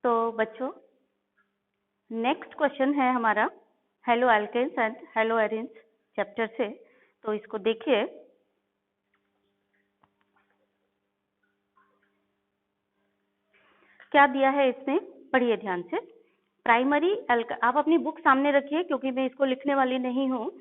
तो बच्चों next question है हमारा haloalkanes and haloarenes chapter से। तो इसको देखिए, क्या दिया है इसमें, पढ़िए ध्यान से। प्राइमरी आप अपनी बुक सामने रखिए क्योंकि मैं इसको लिखने वाली नहीं हूँ,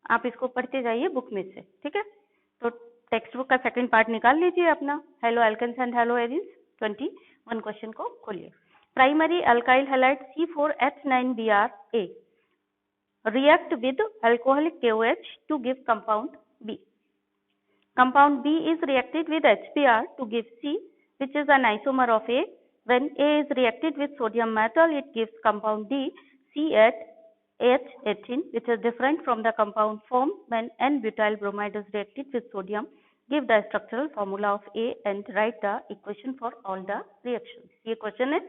आप इसको पढ़ते जाइए बुक में से, ठीक है। तो टेक्स्ट बुक का सेकंड पार्ट निकाल लीजिए अपना, haloalkanes and haloarenes 21 question को खोलिए। Primary alkyl halide C4H9Br react with alcoholic KOH to give compound B. Compound B is reacted with HBr to give C, which is an isomer of A. When A is reacted with sodium metal, it gives compound D, C8H18, which is different from the compound formed when N-butyl bromide is reacted with sodium. Give the structural formula of A and write the equation for all the reactions. ये question है।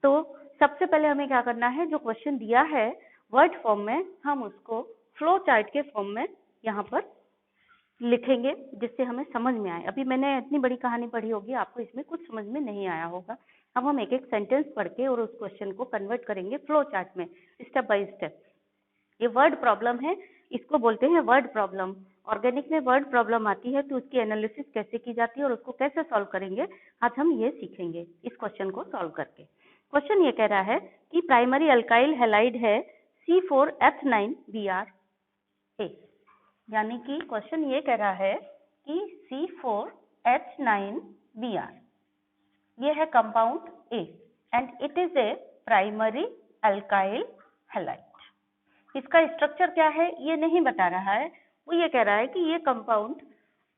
तो सबसे पहले हमें क्या करना है, जो क्वेश्चन दिया है वर्ड फॉर्म में, हम उसको फ्लो चार्ट के फॉर्म में यहाँ पर लिखेंगे जिससे हमें समझ में आए। अभी मैंने इतनी बड़ी कहानी पढ़ी होगी, आपको इसमें कुछ समझ में नहीं आया होगा। अब हम एक एक सेंटेंस पढ़ के और उस क्वेश्चन को कन्वर्ट करेंगे फ्लो चार्ट में स्टेप बाय स्टेप। ये वर्ड प्रॉब्लम है, इसको बोलते हैं वर्ड प्रॉब्लम। ऑर्गेनिक में वर्ड प्रॉब्लम आती है तो उसकी एनालिसिस कैसे की जाती है और उसको कैसे सॉल्व करेंगे, आज हम ये सीखेंगे इस क्वेश्चन को सॉल्व करके। क्वेश्चन ये कह रहा है कि प्राइमरी अल्काइल हैलाइड है C4H9Br, यानी कि क्वेश्चन ये कह रहा है कि C4H9Br ये है compound A and it is a primary alkyl halide. इसका स्ट्रक्चर क्या है ये नहीं बता रहा है, वो ये कह रहा है कि ये कंपाउंड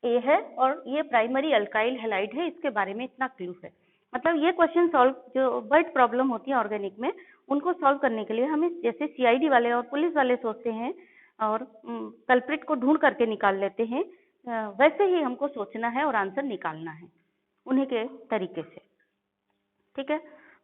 A है और ये प्राइमरी अल्काइल हैलाइड है, इसके बारे में इतना क्लू है। मतलब ये क्वेश्चन सॉल्व, जो वर्ड प्रॉब्लम होती है ऑर्गेनिक में, उनको सॉल्व करने के लिए हमें जैसे CID वाले और पुलिस वाले सोचते हैं और कल्प्रिट को ढूंढ करके निकाल लेते हैं, वैसे ही हमको सोचना है और आंसर निकालना है उन्हीं के तरीके से, ठीक है।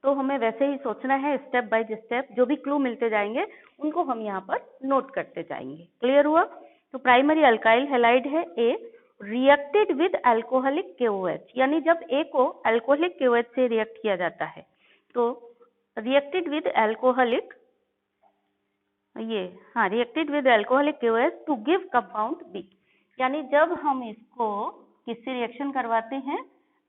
तो हमें वैसे ही सोचना है, स्टेप बाय स्टेप जो भी क्लू मिलते जाएंगे उनको हम यहाँ पर नोट करते जाएंगे। क्लियर हुआ? तो प्राइमरी अल्काइल हैलाइड है A, reacted with alcoholic KOH, यानी जब A को अल्कोहलिक KOH से रिएक्ट किया जाता है तो reacted with alcoholic, reacted with alcoholic KOH to give compound B, यानी जब हम इसको किससे रिएक्शन करवाते हैं,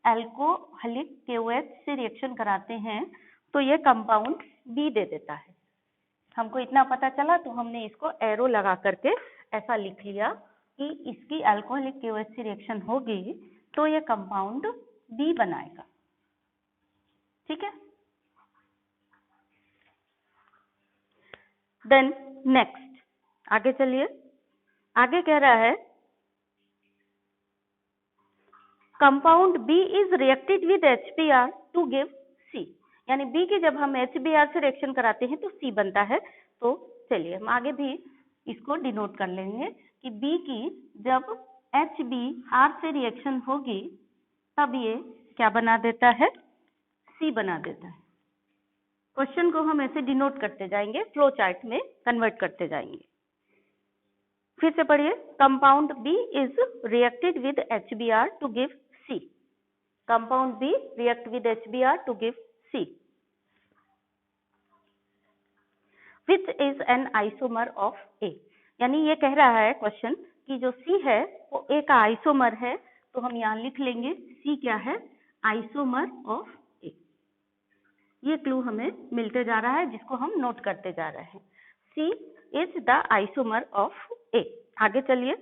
अल्कोहलिक KOH से रिएक्शन कराते हैं तो ये कंपाउंड B दे देता है। हमको इतना पता चला तो हमने इसको एरो लगा करके ऐसा लिख लिया कि इसकी अल्कोहलिक KOH से रिएक्शन होगी तो ये कंपाउंड B बनाएगा, ठीक है। देन नेक्स्ट आगे चलिए, आगे कह रहा है compound B is reacted with HBr to give C, यानी B की जब हम HBr से रिएक्शन कराते हैं तो C बनता है। तो चलिए हम आगे भी इसको डिनोट कर लेंगे कि B की जब HBr से रिएक्शन होगी तब ये क्या बना देता है, C बना देता है। क्वेश्चन को हम ऐसे डिनोट करते जाएंगे, फ्लो चार्ट में कन्वर्ट करते जाएंगे। फिर से पढ़िए, compound B is reacted with HBr to give C, compound B react with HBr to give C, which is an isomer of A, यानी ये कह रहा है क्वेश्चन कि जो C है वो A का आइसोमर है, तो हम यहाँ लिख लेंगे C क्या है, आइसोमर ऑफ A। ये क्लू हमें मिलते जा रहा है जिसको हम नोट करते जा रहे हैं, C is the isomer of A। आगे चलिए,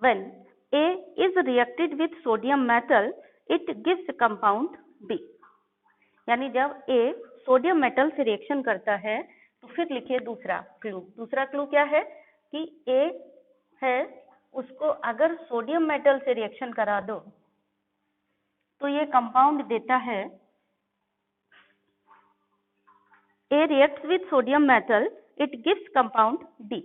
when A is reacted with sodium metal it gives compound B, यानी जब A सोडियम मेटल से रिएक्शन करता है तो फिर लिखिए दूसरा क्लू। दूसरा क्लू क्या है कि A है, उसको अगर सोडियम मेटल से रिएक्शन करा दो तो ये कंपाउंड देता है, A reacts with sodium metal it gives compound D,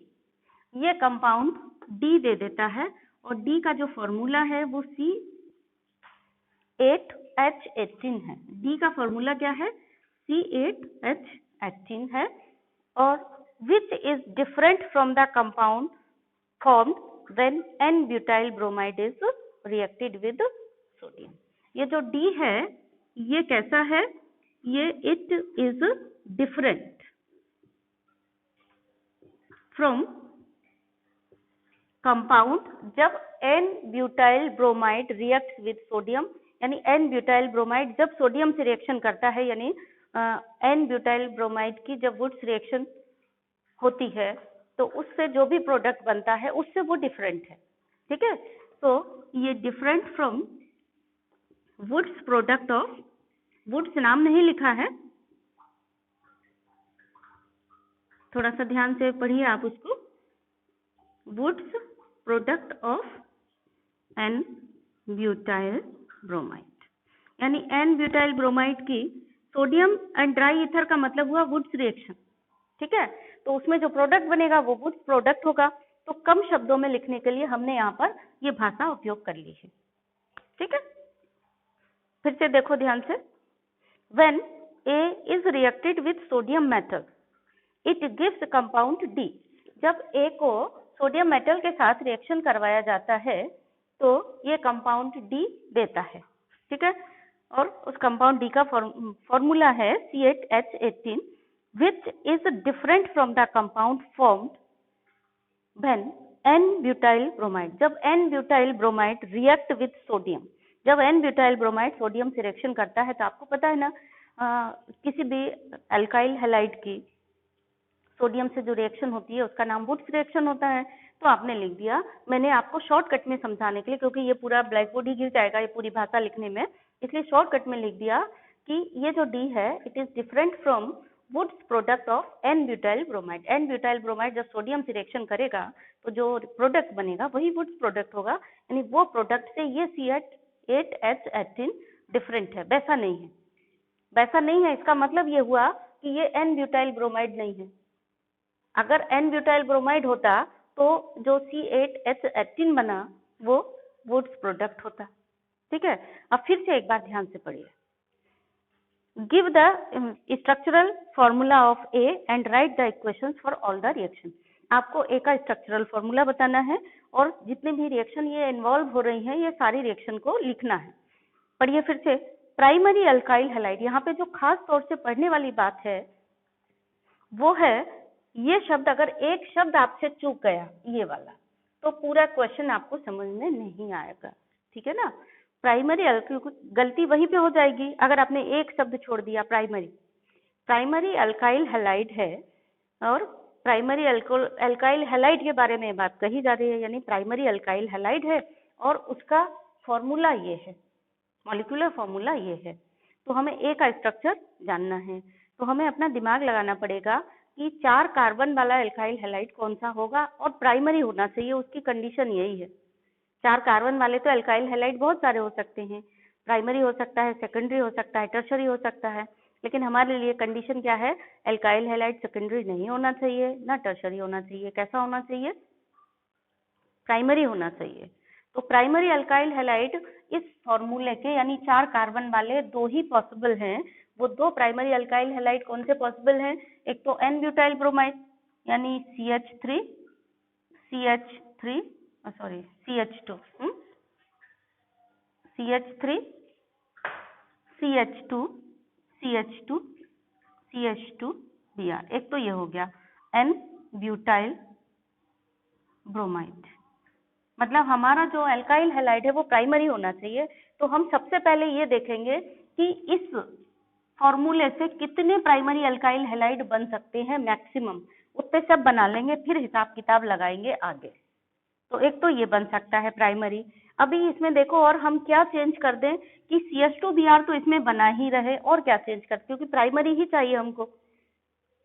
ये कंपाउंड D दे देता है और D का जो फॉर्मूला है वो C8H18 है। D का फॉर्मूला क्या है, C8H18 है, और which is different from the compound formed when N-butyl bromide is reacted with sodium। ये जो D है ये कैसा है, ये it is different from compound जब n butyl bromide react with sodium, यानी एन ब्यूटाइल ब्रोमाइड जब सोडियम से रिएक्शन करता है, यानी एन ब्यूटाइल ब्रोमाइड की जब वुड्स रिएक्शन होती है तो उससे जो भी प्रोडक्ट बनता है उससे वो डिफरेंट है। ठीक है, तो ये different from Wurtz product of, Wurtz नाम नहीं लिखा है, थोड़ा सा ध्यान से पढ़िए आप उसको, Wurtz product of n butyl bromide, यानी एन ब्यूटाइल ब्रोमाइड की सोडियम एंड ड्राई ईथर का मतलब हुआ वुड्स रिएक्शन। ठीक है, तो उसमें जो प्रोडक्ट बनेगा वो वुड्स प्रोडक्ट होगा। तो कम शब्दों में लिखने के लिए हमने यहाँ पर ये भाषा उपयोग कर ली है। ठीक है, फिर से देखो ध्यान से, when A is reacted with sodium metal it gives compound D. जब ए को सोडियम मेटल के साथ रिएक्शन करवाया जाता है तो ये कंपाउंड डी देता है। ठीक है, और उस कंपाउंड डी का फॉर्मूला है C8H18 which is different from the compound formed when N-butyl bromide, जब N-butyl bromide react with sodium, जब N-butyl bromide सोडियम से रिएक्शन करता है तो आपको पता है ना, किसी भी अल्काइल हैलाइड की सोडियम से जो रिएक्शन होती है उसका नाम वुड्स रिएक्शन होता है। तो आपने लिख दिया, मैंने आपको शॉर्टकट में समझाने के लिए, क्योंकि ये पूरा ब्लैक बोर्ड ही गिर जाएगा ये पूरी भाषा लिखने में, इसलिए शॉर्टकट में लिख दिया कि ये जो डी है it is different from Wurtz product of n butyl bromide. N butyl bromide जब सोडियम से रिएक्शन करेगा तो जो प्रोडक्ट बनेगा वही वुड्स प्रोडक्ट होगा, यानी वो प्रोडक्ट से ये C8H18 डिफरेंट है, वैसा नहीं है। वैसा नहीं है इसका मतलब ये हुआ कि ये एन ब्यूटाइल ब्रोमाइड नहीं है। अगर एन ब्यूटाइल ब्रोमाइड होता तो जो C8H18 बना वो वुड्स प्रोडक्ट होता। ठीक है, अब फिर से एक बार ध्यान से पढ़िए, give the structural formula of A and right the equations for all the reaction. आपको ए का स्ट्रक्चरल फॉर्मूला बताना है और जितने भी रिएक्शन ये इन्वॉल्व हो रही हैं ये सारी रिएक्शन को लिखना है। पढ़िए फिर से, प्राइमरी अल्काइल हैलाइड, यहाँ पे जो खास तौर से पढ़ने वाली बात है वो है ये शब्द, अगर एक शब्द आपसे चूक गया ये वाला तो पूरा क्वेश्चन आपको समझ में नहीं आएगा। ठीक है ना, प्राइमरी गलती वहीं पे हो जाएगी अगर आपने एक शब्द छोड़ दिया। प्राइमरी अल्काइल हैलाइड है और प्राइमरी अल्काइल हैलाइड के बारे में बात कही जा रही है, यानी प्राइमरी अल्काइल हैलाइड है और उसका फॉर्मूला ये है, मॉलिक्यूलर फॉर्मूला ये है। तो हमें ए का स्ट्रक्चर जानना है, तो हमें अपना दिमाग लगाना पड़ेगा कि 4 कार्बन वाला अल्काइल हैलाइड कौन सा होगा और प्राइमरी होना चाहिए, उसकी कंडीशन यही है। 4 कार्बन वाले तो अल्काइल हैलाइड बहुत सारे हो सकते हैं, प्राइमरी हो सकता है, सेकेंडरी हो सकता है, टर्शरी हो सकता है, लेकिन हमारे लिए कंडीशन क्या है, अल्काइल हैलाइड सेकेंडरी नहीं होना चाहिए ना टर्शरी होना चाहिए। कैसा होना चाहिए, प्राइमरी होना चाहिए। तो प्राइमरी अल्काइल हैलाइड इस फॉर्मूले के, यानी 4 कार्बन वाले 2 ही पॉसिबल हैं। वो 2 प्राइमरी अल्काइल हैलाइड कौन से पॉसिबल हैं, एक तो एन ब्यूटाइल ब्रोमाइड यानी CH2 Br, एक तो ये हो गया एन ब्यूटाइल ब्रोमाइड। मतलब हमारा जो अल्काइल हैलाइड है वो प्राइमरी होना चाहिए। तो हम सबसे पहले ये देखेंगे कि इस फॉर्मूले से कितने प्राइमरी अल्काइल हैलाइड बन सकते हैं, मैक्सिमम उतने सब बना लेंगे, फिर हिसाब किताब लगाएंगे आगे। तो एक तो ये बन सकता है प्राइमरी। अभी इसमें देखो और हम क्या चेंज कर दें कि CH2Br तो इसमें बना ही रहे, और क्या चेंज कर, क्योंकि प्राइमरी ही चाहिए हमको।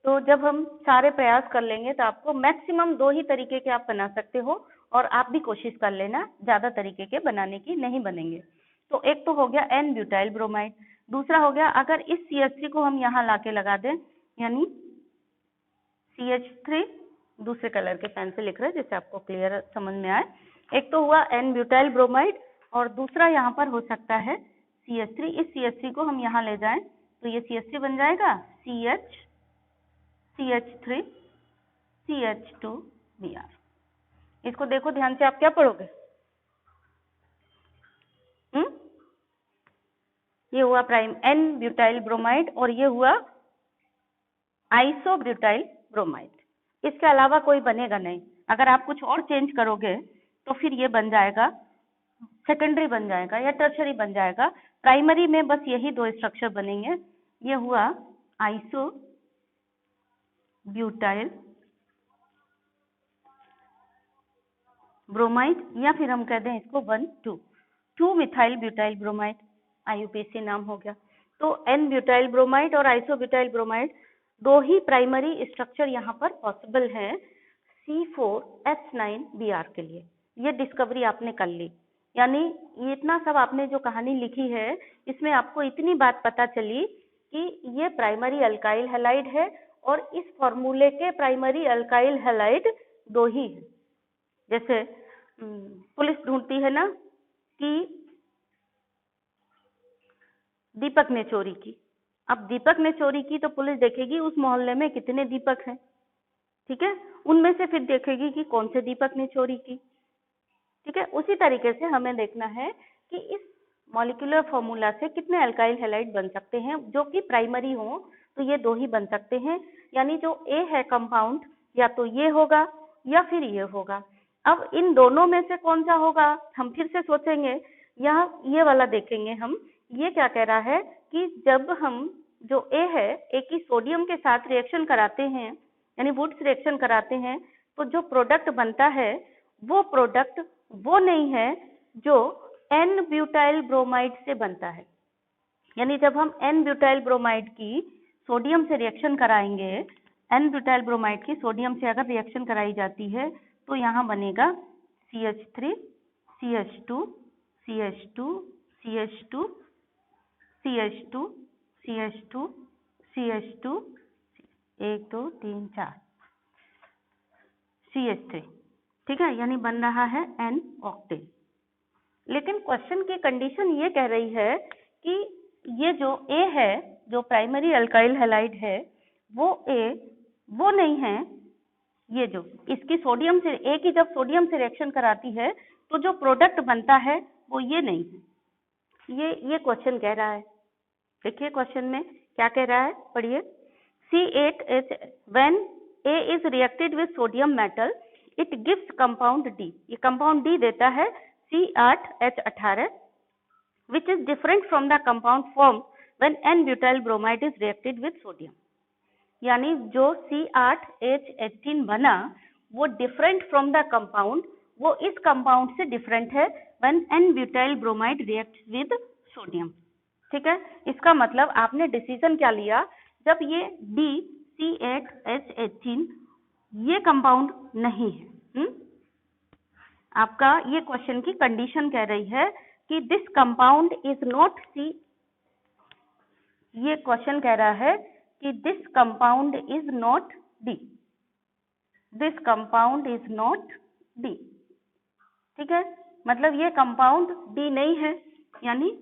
तो जब हम सारे प्रयास कर लेंगे तो आपको मैक्सिमम 2 ही तरीके के आप बना सकते हो, और आप भी कोशिश कर लेना ज्यादा तरीके के बनाने की, नहीं बनेंगे। तो एक तो हो गया एन ब्यूटाइल ब्रोमाइड, दूसरा हो गया अगर इस CH3 को हम यहाँ लाके लगा दें, यानी CH3 दूसरे कलर के पेन से लिख रहे हैं जिससे आपको क्लियर समझ में आए। एक तो हुआ एन ब्यूटाइल ब्रोमाइड और दूसरा यहाँ पर हो सकता है CH3। इस CH3 को हम यहाँ ले जाएं तो ये CH3 बन जाएगा CH3 CH2Br। इसको देखो ध्यान से, आप क्या पढ़ोगे, ये हुआ प्राइम एन ब्यूटाइल ब्रोमाइड और ये हुआ आइसोब्यूटाइल ब्रोमाइड। इसके अलावा कोई बनेगा नहीं। अगर आप कुछ और चेंज करोगे तो फिर ये बन जाएगा सेकेंडरी बन जाएगा या टर्शरी बन जाएगा। प्राइमरी में बस यही दो स्ट्रक्चर बनेंगे। ये हुआ आइसोब्यूटाइल ब्रोमाइड या फिर हम कह दें इसको 2 मिथाइल ब्यूटाइल ब्रोमाइड, IUPAC नाम हो गया। तो एन ब्यूटाइल ब्रोमाइड और आइसोब्यूटाइल ब्रोमाइड दो ही प्राइमरी स्ट्रक्चर यहाँ पर पॉसिबल है C4H9Br के लिए। ये डिस्कवरी आपने कर ली, यानी ये इतना सब आपने जो कहानी लिखी है इसमें आपको इतनी बात पता चली कि ये प्राइमरी अल्काइल हैलाइड है और इस फॉर्मूले के प्राइमरी अल्काइल हैलाइड दो ही है। जैसे पुलिस ढूंढती है ना कि दीपक ने चोरी की। अब दीपक ने चोरी की तो पुलिस देखेगी उस मोहल्ले में कितने दीपक हैं, ठीक है, उनमें से फिर देखेगी कि कौन से दीपक ने चोरी की, ठीक है। उसी तरीके से हमें देखना है कि इस मॉलिक्यूलर फॉर्मूला से कितने अल्काइल हैलाइड बन सकते हैं जो कि प्राइमरी हो, तो ये दो ही बन सकते हैं। यानी जो ए है कंपाउंड या तो ये होगा या फिर ये होगा। अब इन दोनों में से कौन सा होगा हम फिर से सोचेंगे, यहाँ ये वाला देखेंगे हम। ये क्या कह रहा है कि जब हम जो ए है, ए की सोडियम के साथ रिएक्शन कराते हैं यानी वुड्स रिएक्शन कराते हैं, तो जो प्रोडक्ट बनता है वो प्रोडक्ट वो नहीं है जो एन ब्यूटाइल ब्रोमाइड से बनता है। यानी जब हम एन ब्यूटाइल ब्रोमाइड की सोडियम से रिएक्शन कराएंगे, एन ब्यूटाइल ब्रोमाइड की सोडियम से अगर रिएक्शन कराई जाती है तो यहाँ बनेगा CH3 CH2 CH2 CH2 CH2 CH2 CH2 1 2 3 4 CH3, ठीक है, यानी बन रहा है N ऑक्टेन। लेकिन क्वेश्चन की कंडीशन ये कह रही है कि ये जो A है, जो प्राइमरी अल्काइल हैलाइड है, वो A वो नहीं है, ये जो इसकी सोडियम से A की जब सोडियम से रिएक्शन कराती है तो जो प्रोडक्ट बनता है वो ये नहीं है। ये क्वेश्चन कह रहा है। देखिए क्वेश्चन में क्या कह रहा है, पढ़िए। C8H when A is reacted with sodium metal it gives compound D। ये compound D देता है C8H18 which is different from the compound formed when N-butyl bromide is reacted with sodium। यानी जो C8H18 बना वो different from the compound, वो इस compound से different है when N-butyl bromide reacts with sodium, ठीक है। इसका मतलब आपने डिसीजन क्या लिया, जब ये D C8H18 ये कंपाउंड नहीं है, आपका ये क्वेश्चन की कंडीशन कह रही है कि this compound is not C। ये क्वेश्चन कह रहा है कि this compound is not D, this compound is not D, ठीक है। मतलब ये कंपाउंड D नहीं है, यानी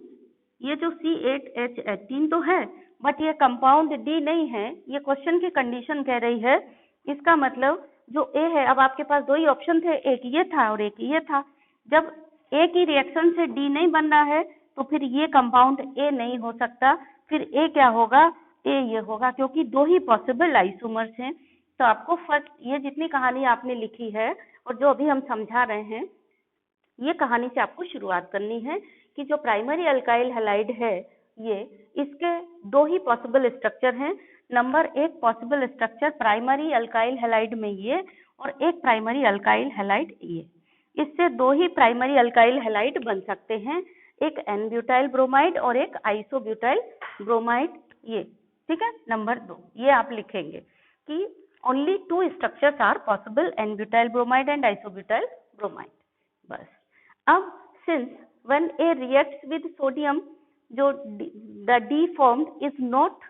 ये जो C8H18 तो है बट ये कंपाउंड D नहीं है। ये क्वेश्चन की कंडीशन कह रही है। इसका मतलब जो A है, अब आपके पास दो ही ऑप्शन थे, एक ये था और एक ये था। जब A की रिएक्शन से D नहीं बन रहा है तो फिर ये कंपाउंड A नहीं हो सकता, फिर A क्या होगा, A ये होगा, क्योंकि दो ही पॉसिबल आइसोमर्स हैं। तो आपको फर्स्ट ये जितनी कहानी आपने लिखी है और जो अभी हम समझा रहे हैं, ये कहानी से आपको शुरुआत करनी है कि जो प्राइमरी अल्काइल हैलाइड है ये, इसके दो ही पॉसिबल स्ट्रक्चर हैं। Number 1 possible structure primary alkyl halide में ये और एक प्राइमरी अल्काइल हैलाइड ये। इससे दो ही प्राइमरी अल्काइल हैलाइड बन सकते हैं, एक एन ब्यूटाइल ब्रोमाइड और एक आइसोब्यूटाइल ब्रोमाइड, ये, ठीक है। नंबर 2 ये आप लिखेंगे कि only 2 structures are possible, n butyl bromide and isobutyl bromide. बस अब since when A reacts with sodium, जो the D formed is not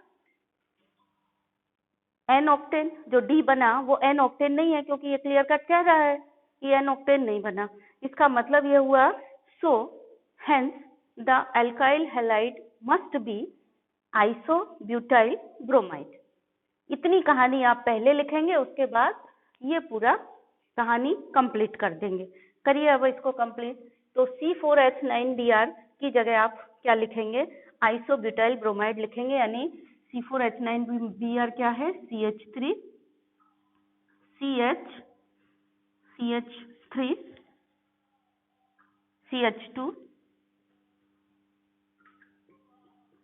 N octane, जो D बना वो N octane नहीं है, क्योंकि ये क्लियर कट कह रहा है कि N octane नहीं बना। इसका मतलब ये हुआ so hence the alkyl halide must be isobutyl bromide। इतनी कहानी आप पहले लिखेंगे, उसके बाद ये पूरा कहानी कंप्लीट कर देंगे। करिए अब इसको कंप्लीट। तो C4H9Br की जगह आप क्या लिखेंगे, आइसोब्यूटाइल ब्रोमाइड लिखेंगे, यानी C4H9Br क्या है, CH3 CH3 CH2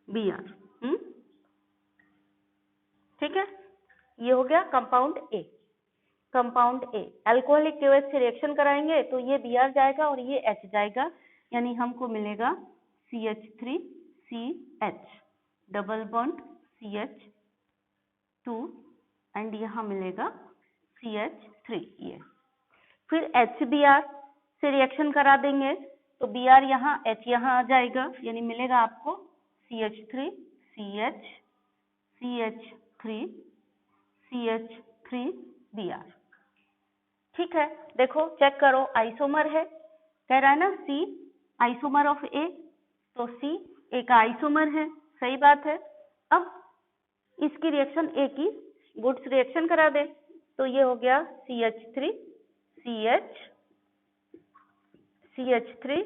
Br। ठीक है, ये हो गया compound A. Compound A alcoholic KOH से रिएक्शन कराएंगे तो ये Br जाएगा और ये H जाएगा, यानी हमको मिलेगा CH3CH double bond CH2 and यहाँ मिलेगा CH3। ये फिर HBr से रिएक्शन करा देंगे तो Br यहाँ H यहाँ आ जाएगा, यानी मिलेगा आपको CH3 CH CH3 CH3 Br। ठीक है, देखो चेक करो, आइसोमर है, कह रहा है ना C आइसोमर ऑफ A, तो C A का आइसोमर है, सही बात है। अब इसकी रिएक्शन A की वुड्स रिएक्शन करा दे तो ये हो गया CH3 CH CH3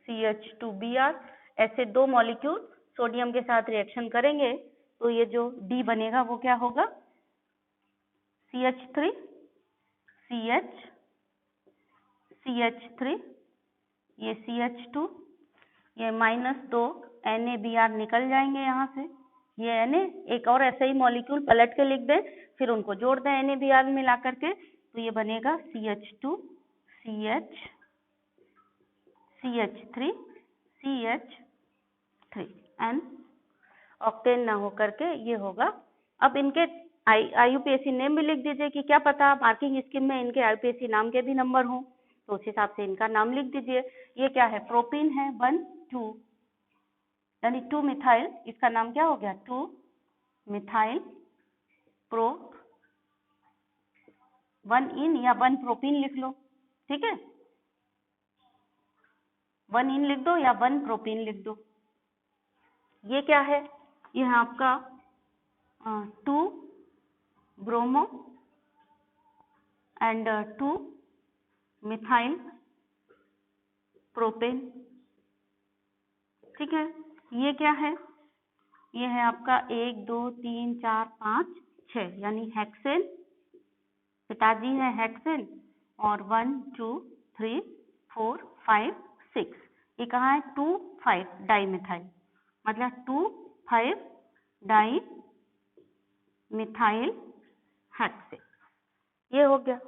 CH2 Br। ऐसे दो मॉलिक्यूल सोडियम के साथ रिएक्शन करेंगे तो ये जो D बनेगा वो क्या होगा, CH3 CH CH3 ये CH2, ये -2 NaBr निकल जाएंगे यहाँ से, ये Na एक और ऐसा ही मॉलिक्यूल पलट के लिख दें, फिर उनको जोड़ दें NaBr मिला करके, तो ये बनेगा CH2 CH CH3 CH3 and octane ना हो करके ये होगा। अब इनके IUPAC नेम भी लिख दीजिए कि क्या पता मार्किंग स्कीम में इनके IUPAC नाम के भी नंबर हों, तो उस हिसाब से इनका नाम लिख दीजिए। ये क्या है, प्रोपीन है 1 2, यानी 2 मिथाइल, इसका नाम क्या हो गया 2 मिथाइल प्रो 1 इन या 1 प्रोपीन लिख लो, ठीक है, 1 इन लिख दो या 1 प्रोपीन लिख दो। ये क्या है, ये है आपका 2 ब्रोमो एंड 2 मिथाइल प्रोपेन। ठीक है, ये क्या है, ये है आपका 1 2 3 4 5 6, यानी हेक्सेन, पिताजी है हेक्सेन, और 1 2 3 4 5 6, ये कहाँ है 2 5 डाई मिथाइल, मतलब 2 5 डाई मिथाइल हेक्सेन, ये हो गया।